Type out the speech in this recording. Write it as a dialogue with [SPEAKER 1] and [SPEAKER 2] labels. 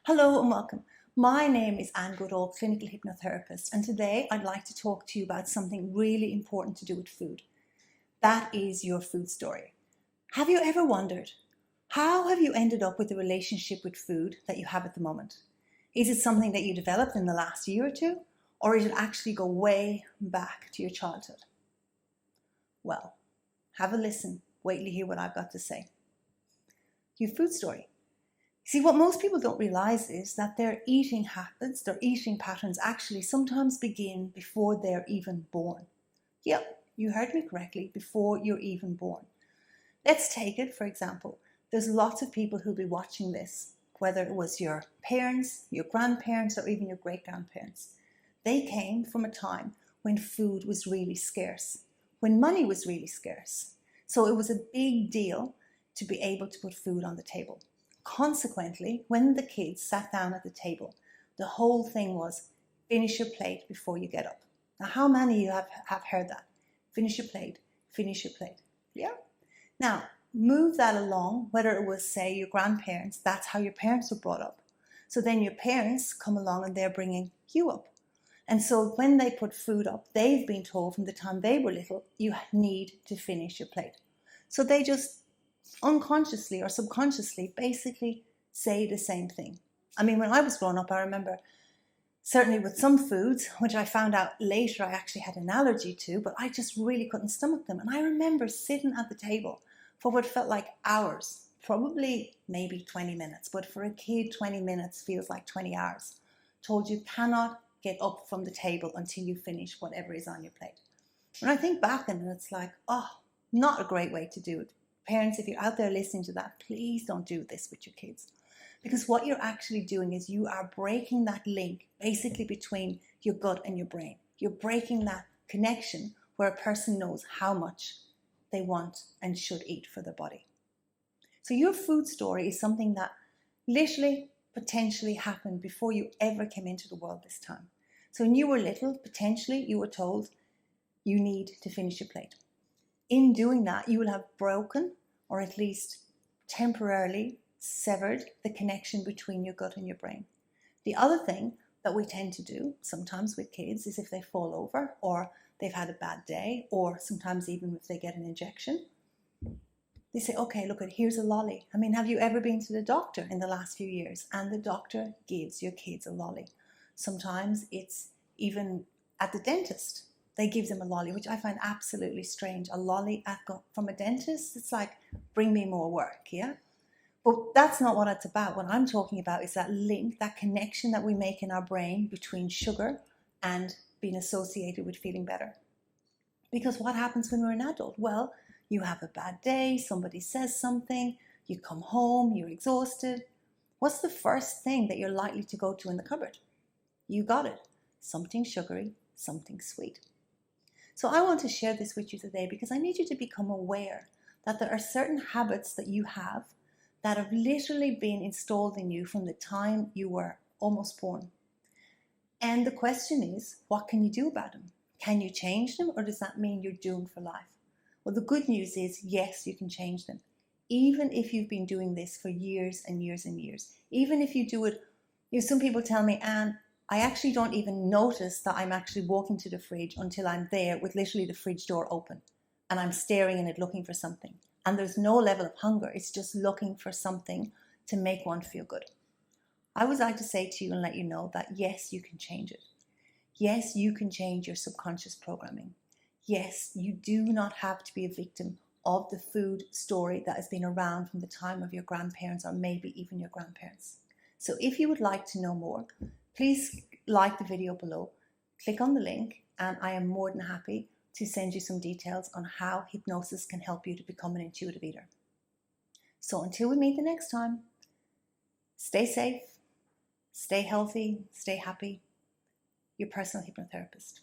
[SPEAKER 1] Hello and welcome. My name is Anne Goodall, clinical hypnotherapist, and today I'd like to talk to you about something really important to do with food. That is your food story. Have you ever wondered, how have you ended up with the relationship with food that you have at the moment? Is it something that you developed in the last year or two, or did it actually go way back to your childhood? Well, have a listen. Wait till you hear what I've got to say. Your food story. See, what most people don't realize is that their eating habits, their eating patterns actually sometimes begin before they're even born. Yep, you heard me correctly, before you're even born. Let's take it, for example, there's lots of people who'll be watching this, whether it was your parents, your grandparents, or even your great-grandparents. They came from a time when food was really scarce, when money was really scarce. So it was a big deal to be able to put food on the table. Consequently, when the kids sat down at the table, the whole thing was finish your plate before you get up. Now, how many of you have heard that? Finish your plate, finish your plate. Yeah? Now, move that along, whether it was, say, your grandparents, that's how your parents were brought up. So then your parents come along and they're bringing you up. And so when they put food up, they've been told from the time they were little, you need to finish your plate. So they just unconsciously or subconsciously basically say the same thing. I mean, when I was growing up, I remember certainly with some foods, which I found out later I actually had an allergy to, but I just really couldn't stomach them. And I remember sitting at the table for what felt like hours, probably maybe 20 minutes, but for a kid, 20 minutes feels like 20 hours. Told you cannot get up from the table until you finish whatever is on your plate. When I think back and it's like, oh, not a great way to do it. Parents, if you're out there listening to that, please don't do this with your kids. Because what you're actually doing is you are breaking that link basically between your gut and your brain. You're breaking that connection where a person knows how much they want and should eat for their body. So your food story is something that literally potentially happened before you ever came into the world this time. So when you were little, potentially you were told you need to finish your plate. In doing that, you will have broken or at least temporarily severed the connection between your gut and your brain. The other thing that we tend to do sometimes with kids is if they fall over or they've had a bad day, or sometimes even if they get an injection, they say, okay, look, here's a lolly. I mean, have you ever been to the doctor in the last few years? And the doctor gives your kids a lolly. Sometimes it's even at the dentist. They give them a lolly, which I find absolutely strange. A lolly from a dentist, it's like, bring me more work, yeah? But that's not what it's about. What I'm talking about is that link, that connection that we make in our brain between sugar and being associated with feeling better. Because what happens when we're an adult? Well, you have a bad day, somebody says something, you come home, you're exhausted. What's the first thing that you're likely to go to in the cupboard? You got it. Something sugary, something sweet. So I want to share this with you today because I need you to become aware that there are certain habits that you have that have literally been installed in you from the time you were almost born. And the question is, what can you do about them? Can you change them, or does that mean you're doomed for life? Well, the good news is, yes, you can change them. Even if you've been doing this for years and years and years. Even if you do it, some people tell me, Anne, I actually don't even notice that I'm actually walking to the fridge until I'm there with literally the fridge door open and I'm staring in it looking for something. And there's no level of hunger. It's just looking for something to make one feel good. I would like to say to you and let you know that yes, you can change it. Yes, you can change your subconscious programming. Yes, you do not have to be a victim of the food story that has been around from the time of your grandparents or maybe even your grandparents. So if you would like to know more, please like the video below, click on the link, and I am more than happy to send you some details on how hypnosis can help you to become an intuitive eater. So until we meet the next time, stay safe, stay healthy, stay happy. Your personal hypnotherapist.